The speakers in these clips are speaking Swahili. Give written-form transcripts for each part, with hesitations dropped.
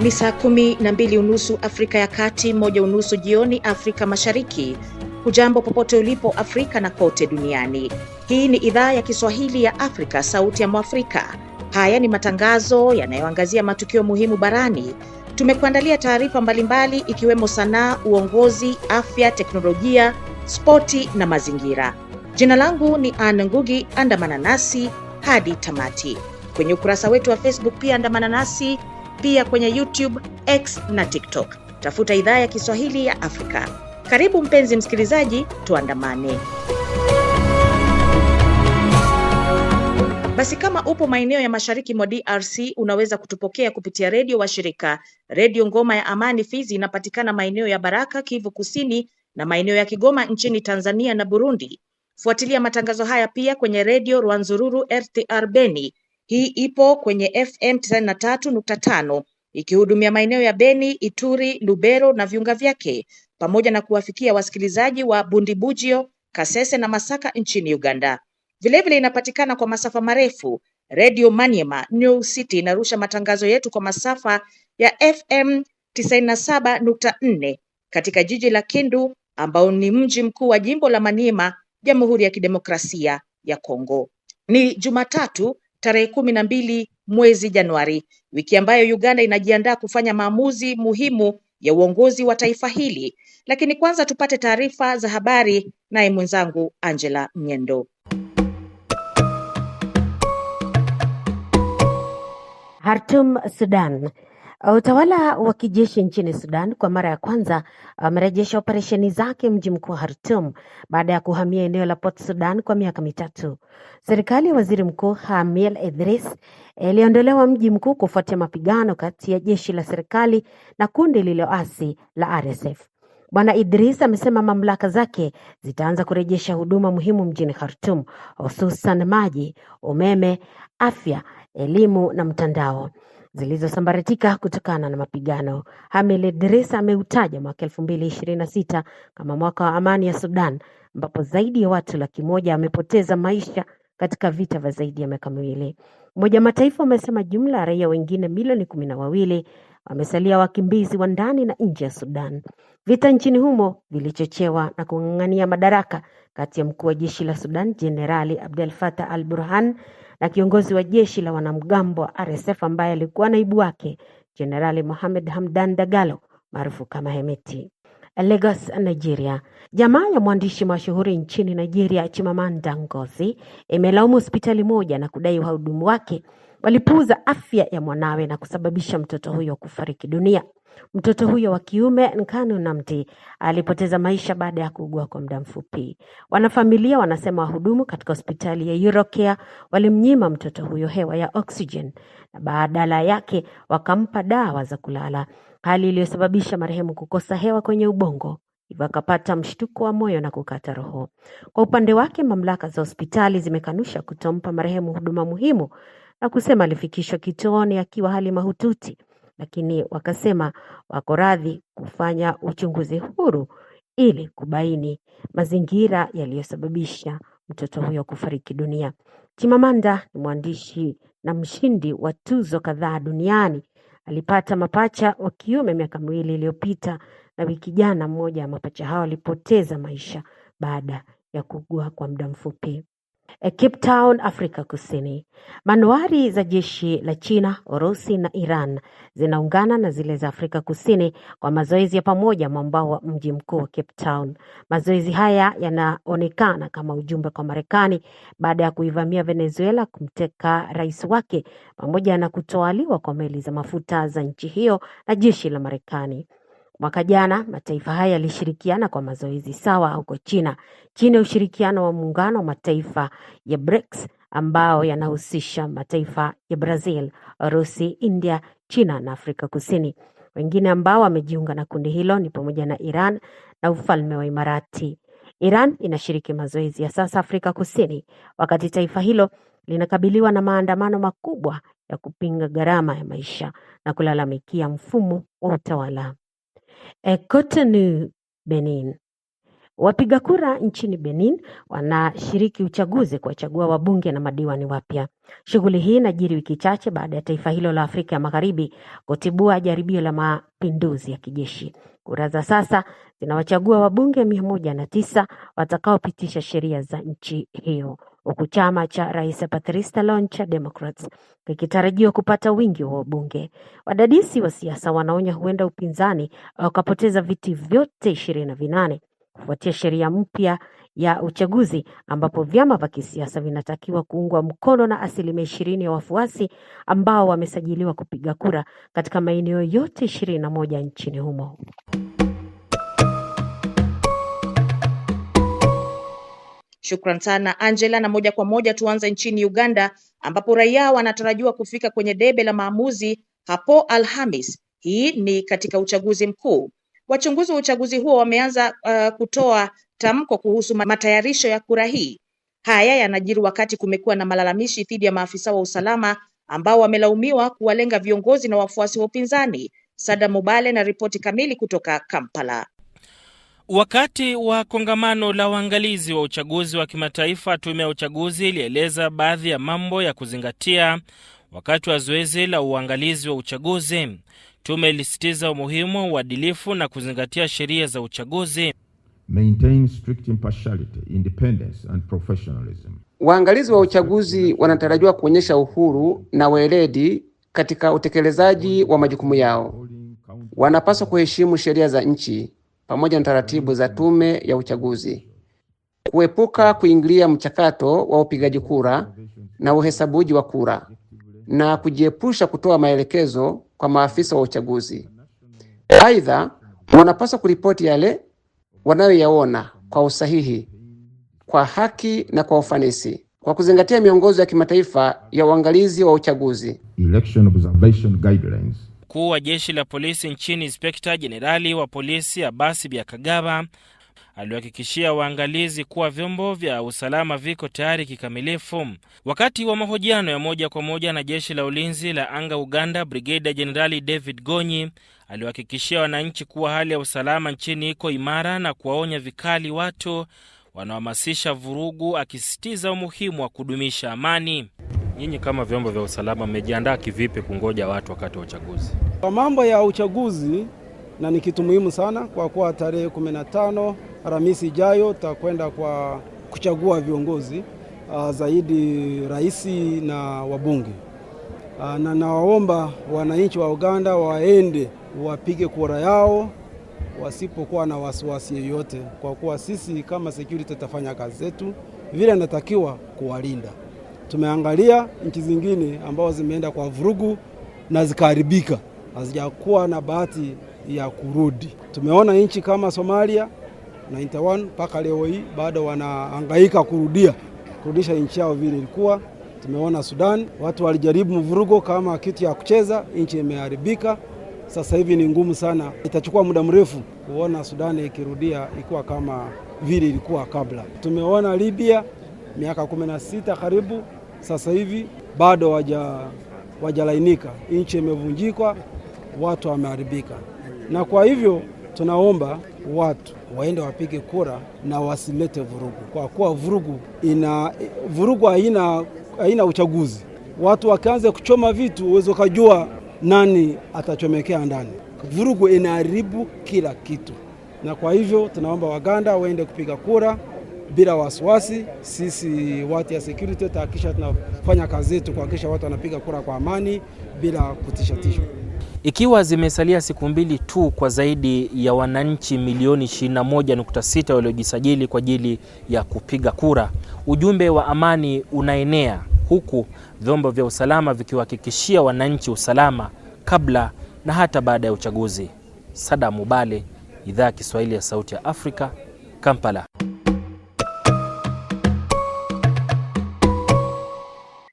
Ni saa 12:30 Afrika ya Kati, 1:30 jioni Afrika Mashariki. Hujambo popote ulipo Afrika na kote duniani. Hii ni idhaa ya Kiswahili ya Afrika, sauti ya Mwafrika. Haya ni matangazo yanayoangazia matukio muhimu barani. Tumekuandalia taarifa mbalimbali ikiwemo sanaa, uongozi, afya, teknolojia, spoti na mazingira. Jina langu ni Anne Ngugi, andamana nasi hadi tamati. Kwenye ukurasa wetu wa Facebook pia andamana nasi, pia kwenye YouTube, X na TikTok. Tafuta idhaa ya Kiswahili ya Afrika. Karibu mpenzi msikilizaji, tuandamane. Basi kama upo maeneo ya mashariki mwa DRC, unaweza kutupokea kupitia redio wa shirika. Redio Ngoma ya Amani Fizi inapatikana maeneo ya Baraka, Kivu Kusini na maeneo ya Kigoma nchini Tanzania na Burundi. Fuatilia matangazo haya pia kwenye redio Rwanzururu RTR Beni. Hii ipo kwenye FM 93.5 ikihudumia maeneo ya Beni, Ituri, Lubero na viunga vyake, pamoja na kuwafikia wasikilizaji wa Bundibugyo, Kasese na Masaka nchini Uganda. Vilevile inapatikana kwa masafa marefu. Radio Maniema New City inarusha matangazo yetu kwa masafa ya FM 97.4 katika jiji la Kindu, ambao ni mji mkuu wa jimbo la Maniema, Jamhuri ya Kidemokrasia ya Kongo. Ni Jumatatu tarehe 12 mwezi Januari, wiki ambayo Uganda inajiandaa kufanya maamuzi muhimu ya uongozi wa taifa hili. Lakini kwanza tupate taarifa za habari naye mwenzangu Angela Mnyendo. Khartoum, Sudan. Utawala wa kijeshi nchini Sudan kwa mara ya kwanza amerejesha operesheni zake mji mkuu Khartoum baada ya kuhamia eneo la Port Sudan kwa miaka mitatu. Serikali ya Waziri Mkuu Hamil Idris iliondolewa mji mkuu kufuatia mapigano kati ya jeshi la serikali na kundi lililoasi la RSF. Bwana Idris amesema mamlaka zake zitaanza kurejesha huduma muhimu mjini Khartoum, hususan maji, umeme, afya, elimu na mtandao zilizosambaratika kutokana na mapigano. Hamil Idris ameutaja mwaka 2026 kama mwaka wa amani ya Sudan, ambapo zaidi ya watu 100,000 wamepoteza maisha katika vita vya zaidi ya miaka miwili. Umoja wa Mataifa umesema jumla ya raia wengine milioni 12 wamesalia wakimbizi wa ndani na nje ya Sudan. Vita nchini humo vilichochewa na kung'ang'ania madaraka kati ya mkuu wa jeshi la Sudan Jenerali Abdel Fattah al-Burhan na kiongozi wa jeshi la wanamgambo wa RSF ambaye alikuwa naibu wake Jenerali Mohamed Hamdan Dagalo maarufu kama Hemeti. Lagos, Nigeria. Jamaa ya mwandishi mashuhuri nchini Nigeria Chimamanda Ngozi imelaumu hospitali moja na kudai wahudumu wake walipuuza afya ya mwanawe na kusababisha mtoto huyo kufariki dunia. Mtoto huyo wa kiume Nkanu Namdi alipoteza maisha baada ya kuugua kwa muda mfupi. Wanafamilia wanasema wahudumu katika hospitali ya Eurocare walimnyima mtoto huyo hewa ya oxygen na badala yake wakampa dawa za kulala, hali iliyosababisha marehemu kukosa hewa kwenye ubongo, hivyo akapata mshtuko wa moyo na kukata roho. Kwa upande wake, mamlaka za hospitali zimekanusha kutompa marehemu huduma muhimu na kusema alifikishwa kituoni akiwa hali mahututi, lakini wakasema wako radhi kufanya uchunguzi huru ili kubaini mazingira yaliyosababisha mtoto huyo kufariki dunia. Chimamanda ni mwandishi na mshindi wa tuzo kadhaa duniani. Alipata mapacha wa kiume miaka 2 iliyopita na wiki jana mmoja wa mapacha hao alipoteza maisha baada ya kuugua kwa muda mfupi. Cape Town, Afrika Kusini. Manuari za jeshi la China, Urusi na Iran zinaungana na zile za Afrika Kusini kwa mazoezi ya pamoja mwambao wa mji mkuu wa Cape Town. Mazoezi haya yanaonekana kama ujumbe kwa Marekani baada ya kuivamia Venezuela, kumteka rais wake pamoja na kutwaliwa kwa meli za mafuta za nchi hiyo na jeshi la Marekani. Mwaka jana mataifa haya yalishirikiana kwa mazoezi sawa huko China chini ya ushirikiano wa muungano wa mataifa ya BRICS ambao yanahusisha mataifa ya Brazil, Urusi, India, China na Afrika Kusini. Wengine ambao wamejiunga na kundi hilo ni pamoja na Iran na ufalme wa Imarati. Iran inashiriki mazoezi ya sasa Afrika Kusini wakati taifa hilo linakabiliwa na maandamano makubwa ya kupinga gharama ya maisha na kulalamikia mfumo wa utawala. Cotonou, Benin. Wapiga kura nchini Benin wanashiriki uchaguzi kuwachagua wabunge na madiwani wapya. Shughuli hii inajiri wiki chache baada ya taifa hilo la Afrika ya Magharibi kutibua jaribio la mapinduzi ya kijeshi. Kura za sasa zinawachagua wabunge 109 watakaopitisha sheria za nchi hiyo, huku chama cha Rais Patrice Talon cha Democrats kikitarajiwa kupata wingi wa wabunge. Wadadisi wa siasa wanaonya huenda upinzani ukapoteza viti vyote 28 kufuatia sheria mpya ya uchaguzi ambapo vyama vya kisiasa vinatakiwa kuungwa mkono na 20% ya wafuasi ambao wamesajiliwa kupiga kura katika maeneo yote 21 nchini humo. Shukran sana Angela, na moja kwa moja tuanze nchini Uganda ambapo raia wanatarajiwa kufika kwenye debe la maamuzi hapo Alhamis. Hii ni katika uchaguzi mkuu. Wachunguzi wa uchaguzi huo wameanza kutoa tamko kuhusu matayarisho ya kura hii. Haya yanajiri wakati kumekuwa na malalamishi dhidi ya maafisa wa usalama ambao wamelaumiwa kuwalenga viongozi na wafuasi wa upinzani. Sada Mubale na ripoti kamili kutoka Kampala. Wakati wa kongamano la uangalizi wa uchaguzi wa kimataifa, tume ya uchaguzi ilieleza baadhi ya mambo ya kuzingatia wakati wa zoezi la uangalizi wa uchaguzi. Tume ilisitiza umuhimu wa uadilifu na kuzingatia sheria za uchaguzi. Maintain strict impartiality, independence and professionalism. Waangalizi wa uchaguzi wanatarajiwa kuonyesha uhuru na weledi katika utekelezaji wa majukumu yao. Wanapaswa kuheshimu sheria za nchi pamoja na taratibu za tume ya uchaguzi, kuepuka kuingilia mchakato wa upigaji kura na uhesabuji wa kura, na kujiepusha kutoa maelekezo kwa maafisa wa uchaguzi. Aidha, wanapaswa kuripoti yale wanayoyaona kwa usahihi, kwa haki na kwa ufanisi, kwa kuzingatia miongozo ya kimataifa ya uangalizi wa uchaguzi. Election observation guidelines. Mkuu wa jeshi la polisi nchini, Inspekta Jenerali wa polisi Abasi Byakagaba, alihakikishia waangalizi kuwa vyombo vya usalama viko tayari kikamilifu. Wakati wa mahojiano ya moja kwa moja na jeshi la ulinzi la anga Uganda, Brigadier Jenerali David Gonyi alihakikishia wananchi kuwa hali ya usalama nchini iko imara na kuwaonya vikali watu wanaohamasisha vurugu, akisisitiza umuhimu wa kudumisha amani. Nyinyi kama vyombo vya usalama mmejiandaa kivipi kungoja watu wakati wa uchaguzi? Kwa mambo ya uchaguzi, na ni kitu muhimu sana kwa kuwa tarehe 15 Alhamisi ijayo tutakwenda kwa kuchagua viongozi zaidi rais na wabunge. Na nawaomba wananchi wa Uganda waende wapige kura yao wasipokuwa na wasiwasi yoyote, kwa kuwa sisi kama security tutafanya kazi zetu vile natakiwa kuwalinda. Tumeangalia nchi zingine ambao zimeenda kwa vurugu na zikaharibika, hazijakuwa na bahati ya kurudi. Tumeona nchi kama Somalia 91 mpaka leo hii bado wanahangaika kurudisha nchi yao vile ilikuwa. Tumeona Sudan watu walijaribu mvurugo kama kitu ya kucheza, nchi imeharibika. Sasa hivi ni ngumu sana, itachukua muda mrefu kuona Sudan ikirudia ikuwa kama vile ilikuwa kabla. Tumeona Libya miaka 16 karibu, sasa hivi bado wajalainika, nchi imevunjika, watu wameharibika. Na kwa hivyo tunaomba watu waende wapige kura na wasilete vurugu, kwa kuwa vurugu haina uchaguzi. Watu wakaanza kuchoma vitu, uwezo kujua nani atachomekea ndani. Vurugu inaharibu kila kitu, na kwa hivyo tunaomba Waganda waende kupiga kura bila wasiwasi. Sisi watu ya security tutahakikisha tunafanya kazi yetu kuhakikisha watu wanapiga kura kwa amani bila kutishatishwa. Ikiwa zimesalia siku mbili tu kwa zaidi ya wananchi milioni 21.6 waliojisajili kwa ajili ya kupiga kura, ujumbe wa amani unaenea, huku vyombo vya usalama vikiwahakikishia wananchi usalama kabla na hata baada ya uchaguzi. Sada Mubale, Idhaa ya Kiswahili ya Sauti ya Afrika, Kampala.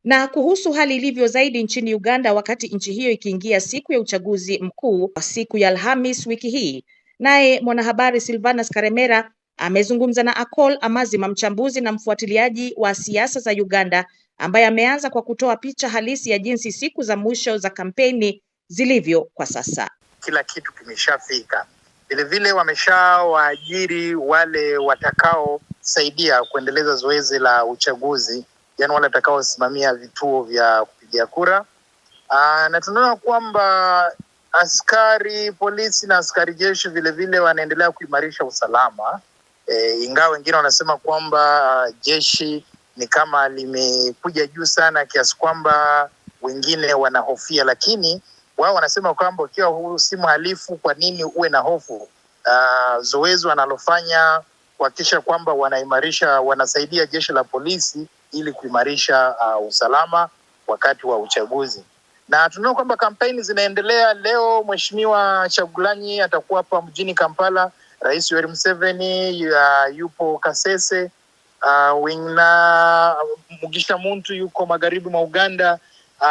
Na kuhusu hali ilivyo zaidi nchini Uganda wakati nchi hiyo ikiingia siku ya uchaguzi mkuu siku ya Alhamis wiki hii, naye mwanahabari Silvanus Karemera amezungumza na Akol Amazima, mchambuzi na mfuatiliaji wa siasa za Uganda, ambaye ameanza kwa kutoa picha halisi ya jinsi siku za mwisho za kampeni zilivyo kwa sasa. Kila kitu kimeshafika. Vilevile wameshawaajiri wale watakaosaidia kuendeleza zoezi la uchaguzi, yani wale watakaosimamia vituo vya kupigia kura. Na tunaona kwamba askari polisi na askari jeshi vilevile wanaendelea kuimarisha usalama. Ingawa wengine wanasema kwamba jeshi ni kama limekuja juu sana kiasi kwamba wengine wanahofia, lakini wao wanasema kwamba ukiwa huu si mhalifu, kwa nini uwe na hofu? Zoezi wanalofanya kuhakikisha kwamba wanasaidia jeshi la polisi ili kuimarisha usalama wakati wa uchaguzi. Na tunaona kwamba kampeni zinaendelea. Leo Mheshimiwa Kyagulanyi atakuwa hapa mjini Kampala, Rais Yoweri Museveni yupo Kasese, Mugisha Muntu yuko magharibi mwa Uganda,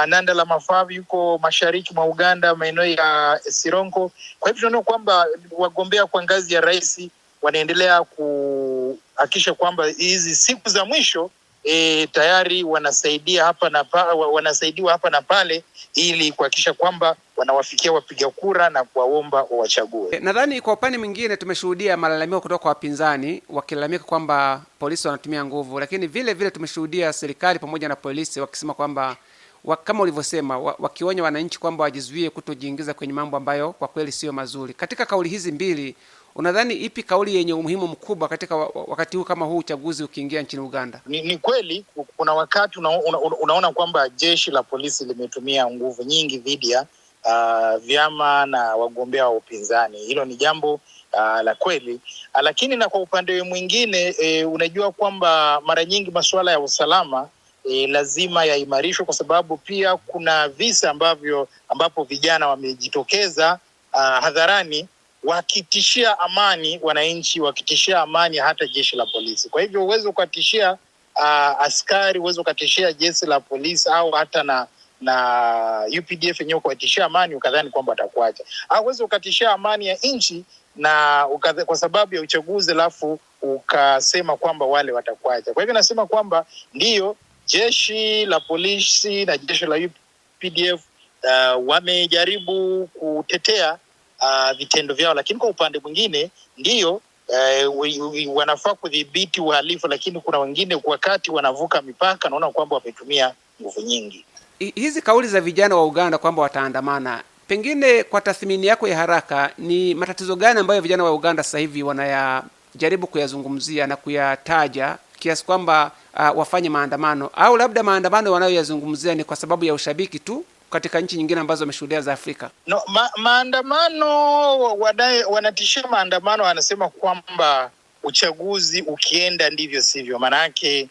Nandala Mafabi yuko mashariki mwa Uganda, maeneo ya Sironko. Kwa hivyo tunaona kwamba wagombea kwa ngazi ya rais wanaendelea kuhakikisha kwamba hizi siku za mwisho tayari wanasaidiwa hapa na pale ili kuhakikisha kwamba wanawafikia wapiga kura na kuwaomba wawachague. Nadhani kwa upande mwingine tumeshuhudia malalamiko kutoka kwa wapinzani wakilalamika kwamba polisi wanatumia nguvu, lakini vile vile tumeshuhudia serikali pamoja na polisi wakisema kwamba kama ulivyosema, wakionya wananchi kwamba wajizuie kutojiingiza kwenye mambo ambayo kwa kweli sio mazuri. Katika kauli hizi mbili, unadhani ipi kauli yenye umuhimu mkubwa katika wakati huu kama huu uchaguzi ukiingia nchini Uganda? Ni kweli kuna wakati unaona kwamba jeshi la polisi limetumia nguvu nyingi dhidi ya vyama na wagombea wa upinzani. Hilo ni jambo la kweli, lakini na kwa upande mwingine unajua kwamba mara nyingi masuala ya usalama lazima yaimarishwe, kwa sababu pia kuna visa ambapo vijana wamejitokeza hadharani wakitishia amani wananchi, wakitishia amani hata jeshi la polisi. Kwa hivyo uwezo ukatishia askari, uwezo ukatishia jeshi la polisi au hata na UPDF yenyewe kuwatishia amani ukadhani kwamba atakuacha. Au uwezo ukatishia amani ya nchi na kwa sababu ya uchaguzi alafu ukasema kwamba wale watakuacha. Kwa hivyo nasema kwamba ndiyo jeshi la polisi na jeshi la UPDF wamejaribu kutetea vitendo vyao, lakini kwa upande mwingine ndiyo wanafaa kudhibiti uhalifu, lakini kuna wengine wakati wanavuka mipaka naona kwamba wametumia nguvu nyingi. Hizi kauli za vijana wa Uganda kwamba wataandamana, pengine kwa tathmini yako ya haraka, ni matatizo gani ambayo vijana wa Uganda sasa hivi wanayajaribu kuyazungumzia na kuyataja kiasi kwamba wafanye maandamano, au labda maandamano wanayoyazungumzia ni kwa sababu ya ushabiki tu katika nchi nyingine ambazo wameshuhudia za Afrika? No, maandamano wanatishia maandamano, wanasema kwamba uchaguzi ukienda ndivyo sivyo. Manake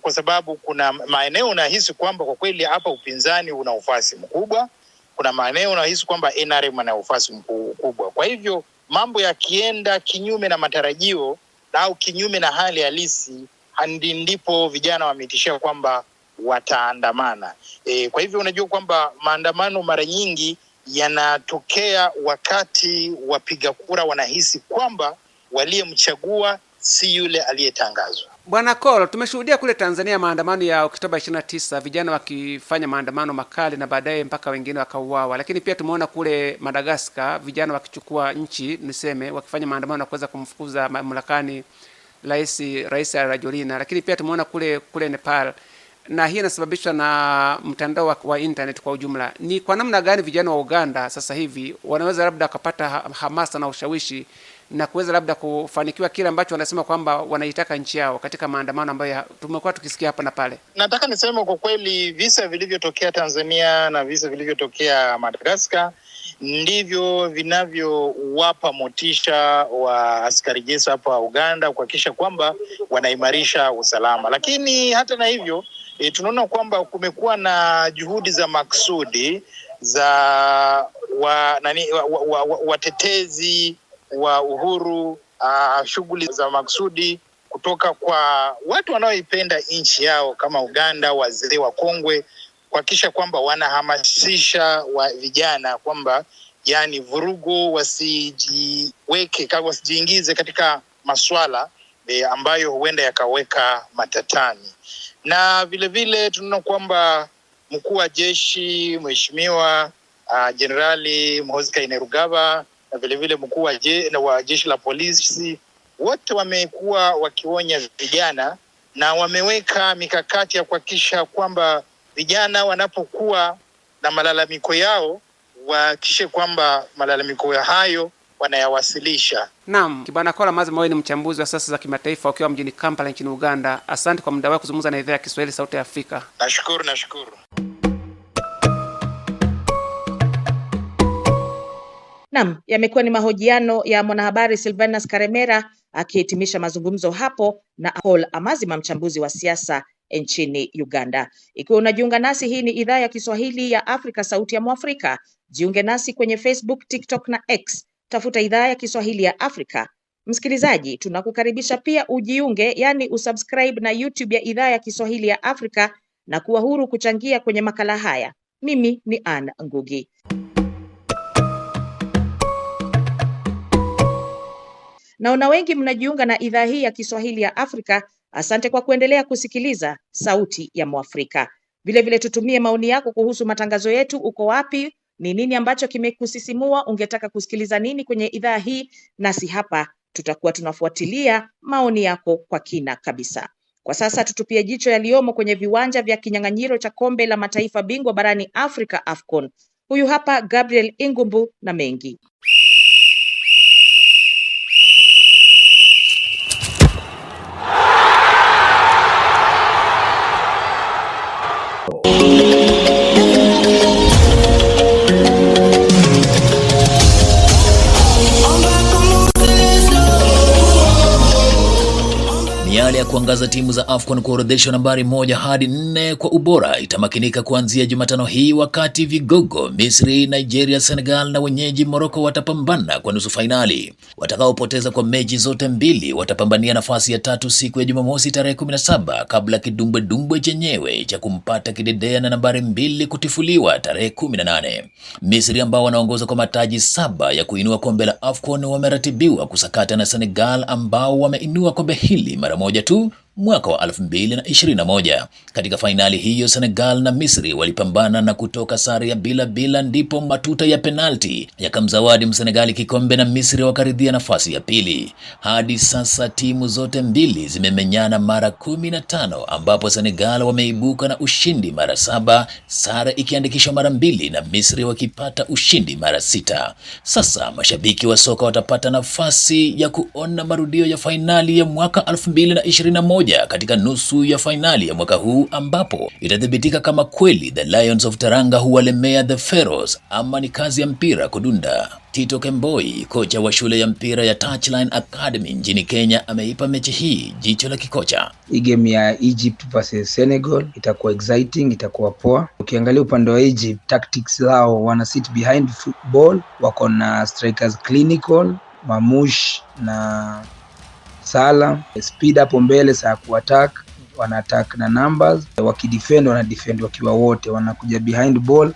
kwa sababu kuna maeneo unahisi kwamba kwa kweli hapa upinzani una ufasi mkubwa, kuna maeneo unahisi kwamba NRM ana ufasi mkubwa. Kwa hivyo mambo yakienda kinyume na matarajio au kinyume na hali halisi, ndipo vijana wametishia kwamba wataandamana. Kwa hivyo unajua kwamba maandamano mara nyingi yanatokea wakati wapiga kura wanahisi kwamba waliyemchagua si yule aliyetangazwa. Bwana Kolo, tumeshuhudia kule Tanzania maandamano ya Oktoba 29, vijana wakifanya maandamano makali na baadaye mpaka wengine wakauawa. Lakini pia tumeona kule Madagascar vijana wakichukua nchi, niseme, wakifanya maandamano na kuweza kumfukuza mamlakani Rais Rajoelina. Lakini pia tumeona kule Nepal, na hii inasababishwa na mtandao wa internet kwa ujumla. Ni kwa namna gani vijana wa Uganda sasa hivi wanaweza labda wakapata hamasa na ushawishi na kuweza labda kufanikiwa kile ambacho wanasema kwamba wanaitaka nchi yao katika maandamano ambayo tumekuwa tukisikia hapa na pale? Nataka niseme kwa kweli visa vilivyotokea Tanzania na visa vilivyotokea Madagascar ndivyo vinavyowapa motisha wa askari jeshi hapa Uganda kuhakikisha kwamba wanaimarisha usalama. Lakini hata na hivyo tunaona kwamba kumekuwa na juhudi za maksudi za watetezi wa uhuru, shughuli za maksudi kutoka kwa watu wanaoipenda nchi yao kama Uganda, wazee wa kongwe, kuhakikisha kwamba wanahamasisha vijana kwamba yani vurugu wasijiingize katika maswala ambayo huenda yakaweka matatani. Na vile vile tunaona kwamba mkuu wa jeshi Mheshimiwa Jenerali Muhoozi Kainerugaba na vile vile mkuu wa jeshi la polisi, wote wamekuwa wakionya vijana na wameweka mikakati ya kuhakikisha kwamba vijana wanapokuwa na malalamiko yao wahakikishe kwamba malalamiko hayo wanayawasilisha. Naam, Kibwana Kola Mazima, wewe ni mchambuzi wa siasa za kimataifa ukiwa mjini Kampala nchini Uganda. Asante kwa muda wako kuzungumza na idhaa ya Kiswahili Sauti ya Afrika. Nashukuru. Naam, yamekuwa ni mahojiano ya mwanahabari Silvanus Karemera akihitimisha mazungumzo hapo na Kola Amazima, mchambuzi wa siasa nchini Uganda. Ikiwa unajiunga nasi, hii ni idhaa ya Kiswahili ya Afrika, Sauti ya Mwafrika. Jiunge nasi kwenye Facebook, TikTok na X. Tafuta idhaa ya Kiswahili ya Afrika. Msikilizaji, tunakukaribisha pia ujiunge, yani usubscribe na YouTube ya idhaa ya Kiswahili ya Afrika na kuwa huru kuchangia kwenye makala haya. Mimi ni Ann Ngugi. Naona wengi mnajiunga na idhaa hii ya Kiswahili ya Afrika. Asante kwa kuendelea kusikiliza Sauti ya Mwafrika. Vile vile tutumie maoni yako kuhusu matangazo yetu. Uko wapi? Ni nini ambacho kimekusisimua? Ungetaka kusikiliza nini kwenye idhaa hii? Nasi hapa tutakuwa tunafuatilia maoni yako kwa kina kabisa. Kwa sasa tutupie jicho yaliyomo kwenye viwanja vya kinyang'anyiro cha kombe la mataifa bingwa barani Afrika, AFCON. Huyu hapa Gabriel Ingumbu na mengi. Miale ya kuangaza timu za AFCON kuorodheshwa nambari 1 hadi 4 kwa ubora itamakinika kuanzia Jumatano hii, wakati vigogo Misri, Nigeria, Senegal na wenyeji Morocco watapambana kwa nusu fainali. Watakaopoteza kwa mechi zote mbili watapambania nafasi ya 3 siku ya Jumamosi tarehe 17, kabla kidumbwe chenyewe cha kumpata kidedea na nambari 2 kutifuliwa tarehe 18. Misri ambao wanaongoza kwa mataji 7 ya kuinua kombe la AFCON wameratibiwa kusakata na Senegal ambao wameinua kombe hili mara moja tu mwaka wa 2021. Katika fainali hiyo Senegal na Misri walipambana na kutoka sare ya bila, ndipo matuta ya penalti yakamzawadi Msenegali kikombe na Misri wakaridhia nafasi ya pili. Hadi sasa timu zote mbili zimemenyana mara 15, ambapo Senegal wameibuka na ushindi mara 7, sare ikiandikishwa mara 2 na Misri wakipata ushindi mara 6. Sasa mashabiki wa soka watapata nafasi ya kuona marudio ya fainali ya mwaka 2021 katika nusu ya fainali ya mwaka huu, ambapo itathibitika kama kweli the Lions of Teranga huwalemea the Pharaohs ama ni kazi ya mpira kudunda. Tito Kemboi, kocha wa shule ya mpira ya Touchline Academy nchini Kenya, ameipa mechi hii jicho la kikocha. Hii game ya Egypt versus Senegal itakuwa exciting, itakuwa poa. Ukiangalia upande wa Egypt, tactics lao wana sit behind football, wako na strikers clinical, Mamush na Sala, speed hapo mbele saa kuattack, wana attack na numbers, wakidefend wana defend wakiwa wote, wanakuja behind ball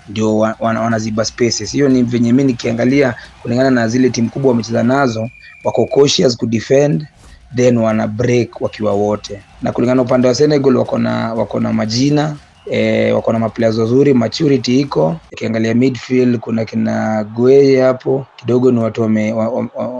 ndio wanaziba spaces. Hiyo ni venye mimi nikiangalia kulingana na zile timu kubwa wamecheza nazo, wako cautious ku defend then wana break wakiwa wote. Na kulingana upande wa Senegal wako na majina, wako na maplayers wazuri, maturity iko. Ukiangalia midfield kuna kina Gueye hapo, kidogo ni watu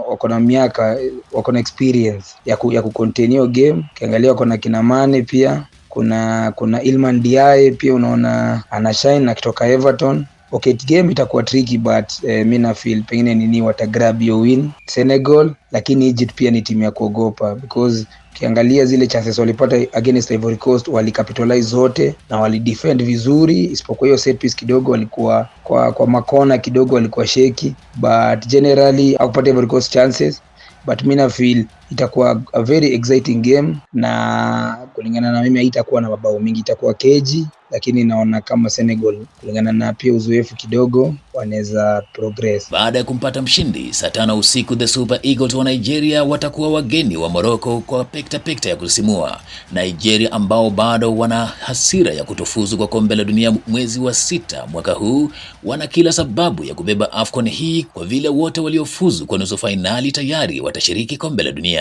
wako na miaka, wako na experience ya ku continue game. Ukiangalia wako na kina Mane pia, kuna Ilman Diaye pia unaona anashine na kutoka Everton. Okay, game itakuwa tricky but mimi na feel pengine nini watagrab your win Senegal, lakini Egypt pia ni timu ya kuogopa because ukiangalia zile chances walipata against Ivory Coast walicapitalize zote na walidefend vizuri, isipokuwa hiyo set piece kidogo walikuwa kwa makona kidogo walikuwa shaky, but generally hakupata Ivory Coast chances. But mimi na feel itakuwa a very exciting game, na kulingana na mimi haitakuwa na mabao mingi, itakuwa keji, lakini naona kama Senegal kulingana na pia uzoefu kidogo wanaweza progress. Baada ya kumpata mshindi saa 5 usiku, the Super Eagles wa Nigeria watakuwa wageni wa Morocco kwa pekta ya kusisimua. Nigeria ambao bado wana hasira ya kutofuzu kwa kombe la dunia mwezi wa 6 mwaka huu, wana kila sababu ya kubeba AFCON hii kwa vile wote waliofuzu kwa nusu finali tayari watashiriki kombe la dunia.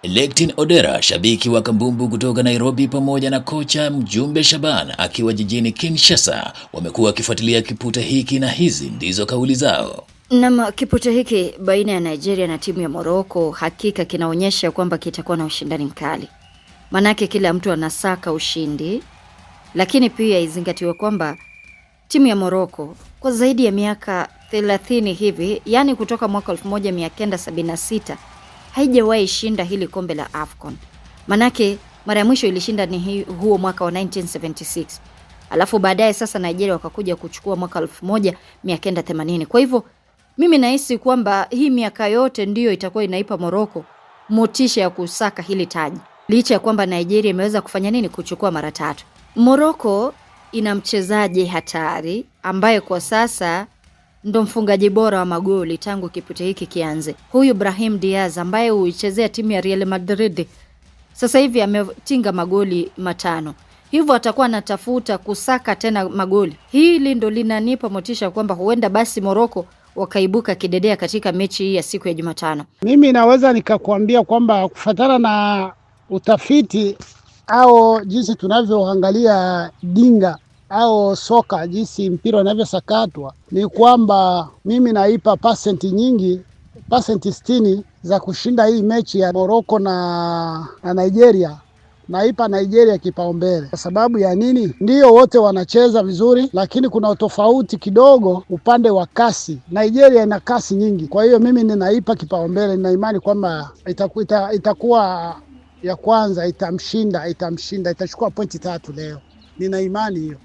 Electin Odera, shabiki wa kambumbu kutoka Nairobi, pamoja na kocha Mjumbe Shaban akiwa jijini Kinshasa, wamekuwa wakifuatilia kipute hiki na hizi ndizo kauli zao. Na kipute hiki baina ya Nigeria na timu ya Morocco hakika kinaonyesha kwamba kitakuwa na ushindani mkali. Manake kila mtu anasaka ushindi, lakini pia izingatiwe kwamba timu ya Morocco kwa zaidi ya miaka 30 hivi, yani kutoka mwaka 1976 haijawahi shinda hili kombe la AFCON. Manake mara ya mwisho ilishinda ni huo mwaka wa 1976. Alafu baadaye sasa Nigeria wakakuja kuchukua mwaka 1980. Kwa hivyo mimi nahisi kwamba hii miaka yote ndiyo itakuwa inaipa Morocco motisha ya kusaka hili taji. Licha ya kwamba Nigeria imeweza kufanya nini kuchukua mara 3. Morocco ina mchezaji hatari ambaye kwa sasa ndo mfungaji bora wa magoli tangu kipute hiki kianze. Huyu Brahim Diaz ambaye huichezea timu ya Real Madrid sasa hivi ametinga magoli 5. Hivyo atakuwa anatafuta kusaka tena magoli. Hili ndo linanipa motisha kwamba huenda basi Morocco wakaibuka kidedea katika mechi hii ya siku ya Jumatano. Mimi naweza nikakwambia kwamba kufuatana na utafiti au jinsi tunavyoangalia dinga au soka, jinsi mpira unavyosakatwa, ni kwamba mimi naipa percent nyingi, percent 60 za kushinda hii mechi ya Morocco na Nigeria. Naipa Nigeria kipaumbele. Kwa sababu ya nini? Ndio wote wanacheza vizuri, lakini kuna utofauti kidogo upande wa kasi. Nigeria ina kasi nyingi. Kwa hiyo mimi ninaipa kipaumbele, nina imani kwamba itakuwa ya kwanza, itamshinda, itachukua pointi 3 leo. Nina imani hiyo.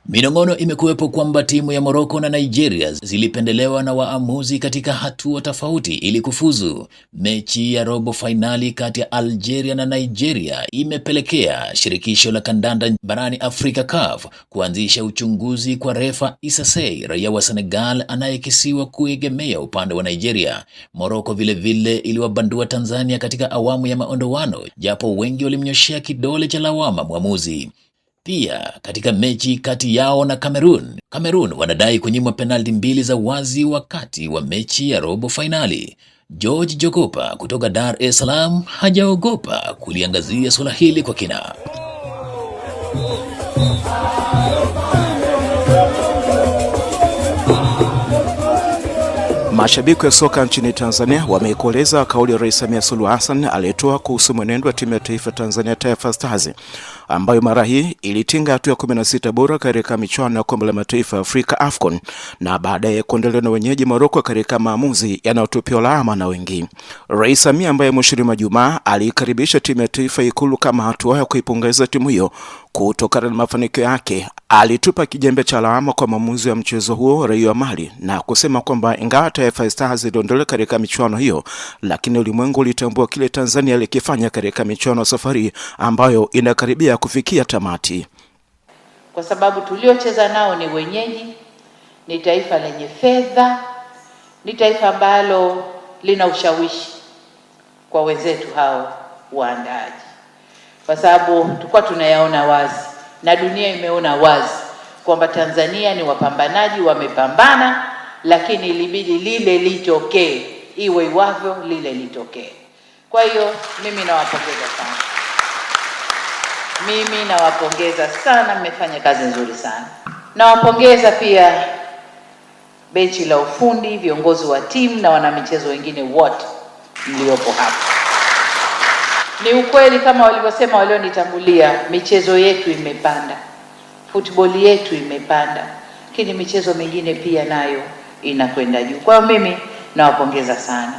Minong'ono imekuwepo kwamba timu ya Morocco na Nigeria zilipendelewa na waamuzi katika hatua tofauti ili kufuzu. Mechi ya robo finali kati ya Algeria na Nigeria imepelekea shirikisho la kandanda barani Afrika CAF kuanzisha uchunguzi kwa refa Issa Sey, raia wa Senegal anayekisiwa kuegemea upande wa Nigeria. Morocco vile vile iliwabandua Tanzania katika awamu ya maondoano, japo wengi walimnyoshea kidole cha lawama mwamuzi. Pia katika mechi kati yao na Cameroon wanadai kunyimwa penalti 2 za wazi wakati wa mechi ya robo finali. George Jogopa kutoka Dar es Salaam hajaogopa kuliangazia swala hili kwa kina. Mashabiki wa soka nchini Tanzania wameikoleza kauli ya Rais Samia Suluhu Hassan aliyetoa kuhusu mwenendo wa timu ya taifa Tanzania Taifa Stars ambayo mara hii ilitinga hatua ya 16 bora katika michuano ya kombe la mataifa ya Afrika AFCON na baadaye kuendelea na wenyeji Morocco katika maamuzi yanayotupiwa lawama na wengi. Rais Samia ambaye mwishoni mwa Jumaa alikaribisha timu ya taifa Ikulu kama hatua ya kuipongeza timu hiyo kutokana na mafanikio yake, alitupa kijembe cha lawama kwa maamuzi ya mchezo huo raia wa Mali na kusema kwamba ingawa Taifa Stars iliondolewa katika michuano hiyo, lakini ulimwengu ulitambua kile Tanzania ilikifanya katika michuano safari ambayo inakaribia kufikia tamati. Kwa sababu tuliocheza nao ni wenyeji, ni taifa lenye fedha, ni taifa ambalo lina ushawishi kwa wenzetu hao waandaaji. Kwa sababu tulikuwa tunayaona wazi na dunia imeona wazi kwamba Tanzania ni wapambanaji, wamepambana, lakini ilibidi lile litokee, iwe iwavyo lile litokee. Kwa hiyo mimi nawapongeza sana, mmefanya kazi nzuri sana. Nawapongeza pia benchi la ufundi, viongozi wa timu na wanamichezo wengine wote mliopo hapa. Ni ukweli kama walivyosema walionitangulia, michezo yetu imepanda, football yetu imepanda, lakini michezo mingine pia nayo inakwenda juu. Kwa hiyo mimi nawapongeza sana.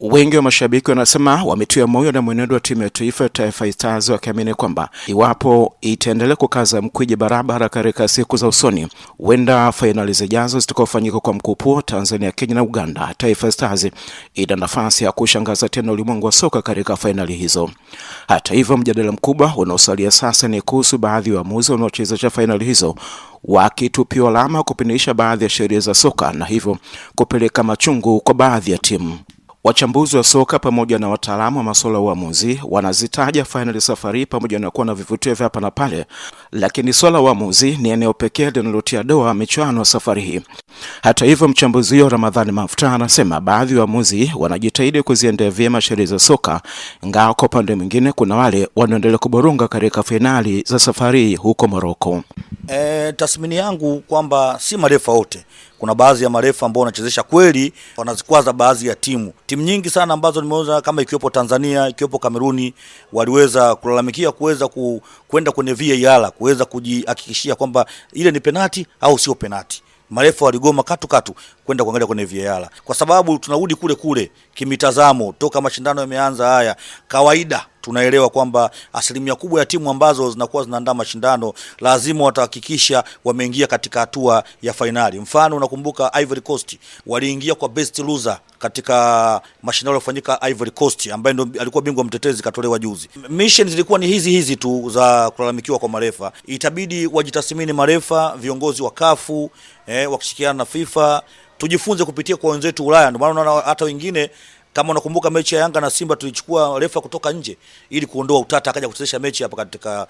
Wengi wa mashabiki wanasema wametia moyo na mwenendo wa timu ya taifa Taifa Stars, wakiamini kwamba iwapo itaendelea kukaza mkwiji barabara katika siku za usoni, huenda fainali zijazo zitakofanyika kwa mkupuo Tanzania, Kenya na Uganda, Taifa Stars ina nafasi ya kushangaza tena ulimwengu wa soka katika fainali hizo. Hata hivyo, mjadala mkubwa unaosalia sasa ni kuhusu baadhi ya waamuzi wanaochezesha fainali hizo wakitupiwa lawama kupindisha baadhi ya sheria za soka na hivyo kupeleka machungu kwa baadhi ya timu. Wachambuzi wa soka pamoja na wataalamu wa masuala ya uamuzi wanazitaja fainali safari pamoja na kuwa na vivutio vya hapa na pale, lakini swala la uamuzi ni eneo pekee linalotia doa michuano safari hii. Hata hivyo, mchambuzi huyo Ramadhani Mafuta anasema baadhi ya waamuzi wanajitahidi kuziendea vyema sheria za soka, ingawa kwa upande mwingine kuna wale wanaendelea kuborunga katika fainali za safari huko Morocco. Tathmini yangu kwamba si marefa wote, kuna baadhi ya marefa ambao wanachezesha kweli wanazikwaza baadhi ya timu nyingi sana ambazo nimeona kama ikiwepo Tanzania, ikiwepo Kameruni, waliweza kulalamikia kuweza kwenda kwenye VAR kuweza kujihakikishia kwamba ile ni penalti au sio penalti. Marefa waligoma katu kwenda kuangalia kwenye VAR kwa sababu tunarudi kule kimitazamo. Toka mashindano yameanza haya, kawaida tunaelewa kwamba asilimia kubwa ya timu ambazo zinakuwa zinaandaa mashindano lazima watahakikisha wameingia katika hatua ya fainali. Mfano unakumbuka Ivory Coast waliingia kwa best loser katika mashindano yaliyofanyika Ivory Coast, ambaye ndo alikuwa bingwa mtetezi katolewa juzi. Mission zilikuwa ni hizi tu za kulalamikiwa kwa marefa. Itabidi wajitathmini marefa, viongozi wa CAF wakishirikiana na FIFA, tujifunze kupitia kwa wenzetu Ulaya. Ndio maana unaona hata wengine, kama unakumbuka mechi ya Yanga na Simba, tulichukua refa kutoka nje ili kuondoa utata, akaja kuchezesha mechi hapa katika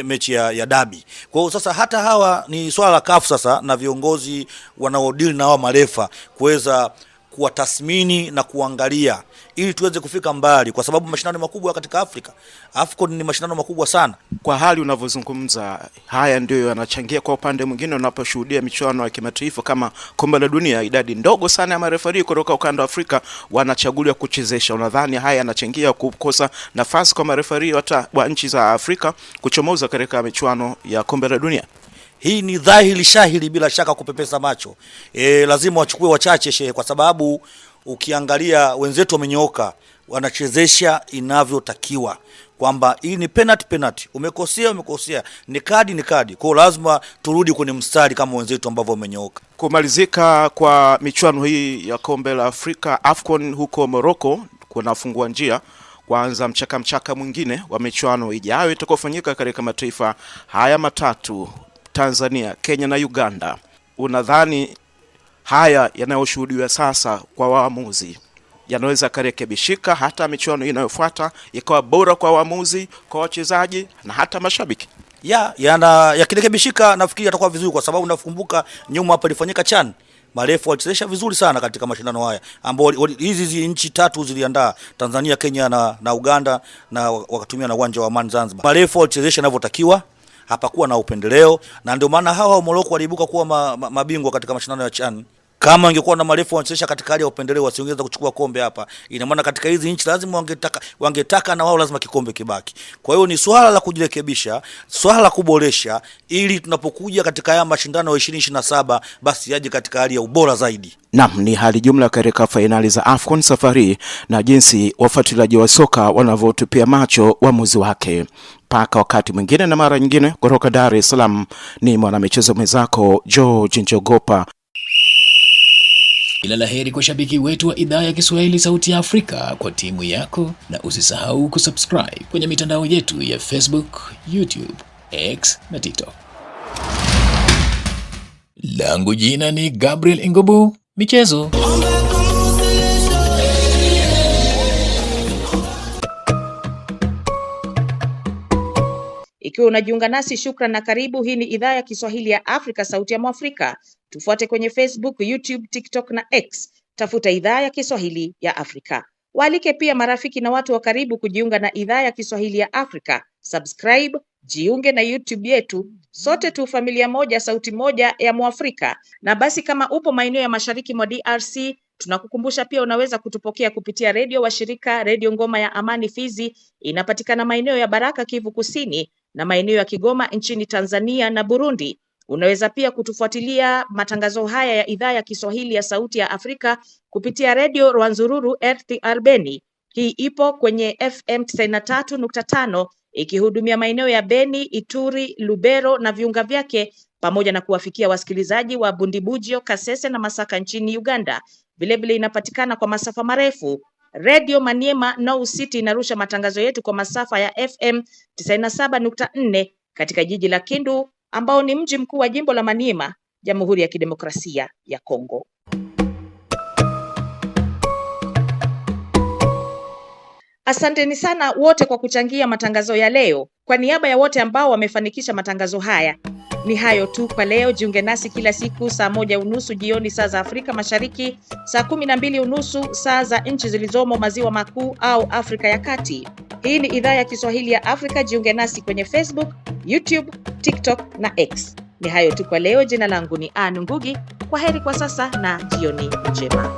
mechi ya dabi. Kwa hiyo sasa hata hawa ni swala la CAF sasa na viongozi wanaodeal na hawa marefa kuweza kuwatathmini na kuangalia ili tuweze kufika mbali, kwa sababu mashindano makubwa katika Afrika, AFCON ni mashindano makubwa sana. Kwa hali unavyozungumza, haya ndio yanachangia kwa upande mwingine unaposhuhudia michuano ya kimataifa kama kombe la dunia, idadi ndogo sana ya marefari kutoka ukanda wa Afrika wanachaguliwa kuchezesha. Unadhani haya yanachangia kukosa nafasi kwa marefari wa nchi za Afrika kuchomoza katika michuano ya kombe la dunia? Hii ni dhahiri shahiri bila shaka kupepesa macho. Lazima wachukue wachache kwa sababu ukiangalia wenzetu wamenyooka, wanachezesha inavyotakiwa kwamba hii ni penalty, umekosea, ni kadi. Kwa hiyo lazima turudi kwenye mstari kama wenzetu ambao wamenyooka. Kumalizika kwa michuano hii ya kombe la Afrika AFCON huko Morocco kunafungua njia kuanza mchaka mwingine wa michuano ijayo itakayofanyika katika mataifa haya matatu, Tanzania, Kenya na Uganda. Unadhani haya yanayoshuhudiwa sasa kwa waamuzi yanaweza kurekebishika hata michuano inayofuata ikawa bora kwa waamuzi, kwa wachezaji na hata mashabiki? Yakirekebishika nafikiri atakuwa vizuri, kwa sababu nakumbuka nyuma hapa ilifanyika CHAN. Marefu walichezesha vizuri sana katika mashindano haya ambao hizi nchi tatu ziliandaa, Tanzania, Kenya na Uganda, na wakatumia na uwanja wa Amani Zanzibar. Marefu walichezesha inavyotakiwa, hapakuwa na upendeleo, na ndio maana hawa wa Morocco waliibuka kuwa mabingwa katika mashindano ya CHAN. Kama ingekuwa na marefu wanachezesha katika hali ya upendeleo, wasiongeza kuchukua kombe hapa. Ina maana katika hizi nchi lazima wangetaka na wao lazima kikombe kibaki. Kwa hiyo ni swala la kujirekebisha, swala la kuboresha, ili tunapokuja katika haya mashindano ya 2027 basi yaje katika hali ya ubora zaidi. Naam, ni hali jumla katika fainali za AFCON safari na jinsi wafuatiliaji wa soka wanavyotupia macho uamuzi wake. Paka wakati mwingine na mara nyingine, kutoka Dar es Salaam ni mwanamichezo mwenzako George Njogopa. Ila laheri kwa shabiki wetu wa idhaa ya Kiswahili Sauti ya Afrika kwa timu yako, na usisahau kusubscribe kwenye mitandao yetu ya Facebook, YouTube, X na TikTok. Langu jina ni Gabriel Ingobu, michezo. Ikiwa unajiunga nasi, shukran na karibu. Hii ni idhaa ya Kiswahili ya Afrika, Sauti ya Mwafrika. Tufuate kwenye Facebook, YouTube, TikTok na X. Tafuta idhaa ya Kiswahili ya Afrika. Waalike pia marafiki na watu wa karibu kujiunga na idhaa ya Kiswahili ya Afrika. Subscribe, jiunge na YouTube yetu. Sote tu familia moja, sauti moja ya Mwafrika. Na basi kama upo maeneo ya mashariki mwa DRC, tunakukumbusha pia unaweza kutupokea kupitia redio wa shirika, Redio Ngoma ya Amani Fizi, inapatikana maeneo ya Baraka, Kivu Kusini, na maeneo ya Kigoma nchini Tanzania na Burundi. Unaweza pia kutufuatilia matangazo haya ya idhaa ya Kiswahili ya Sauti ya Afrika kupitia redio Rwanzururu RTR Beni. Hii ipo kwenye FM 93.5 ikihudumia maeneo ya Beni, Ituri, Lubero na viunga vyake, pamoja na kuwafikia wasikilizaji wa Bundibugyo, Kasese na Masaka nchini Uganda. Vilevile inapatikana kwa masafa marefu. Radio Maniema No City inarusha matangazo yetu kwa masafa ya FM 97.4 katika jiji la Kindu, ambao ni mji mkuu wa jimbo la Maniema, Jamhuri ya Kidemokrasia ya Kongo. Asanteni sana wote kwa kuchangia matangazo ya leo. Kwa niaba ya wote ambao wamefanikisha matangazo haya, ni hayo tu kwa leo. Jiunge nasi kila siku saa 1:30 jioni saa za Afrika Mashariki, saa 12:30 saa za nchi zilizomo maziwa makuu au Afrika ya Kati. Hii ni idhaa ya Kiswahili ya Afrika. Jiunge nasi kwenye Facebook, YouTube, TikTok na X. Ni hayo tu kwa leo. Jina langu ni Ann Ngugi. Kwa heri kwa sasa na jioni njema.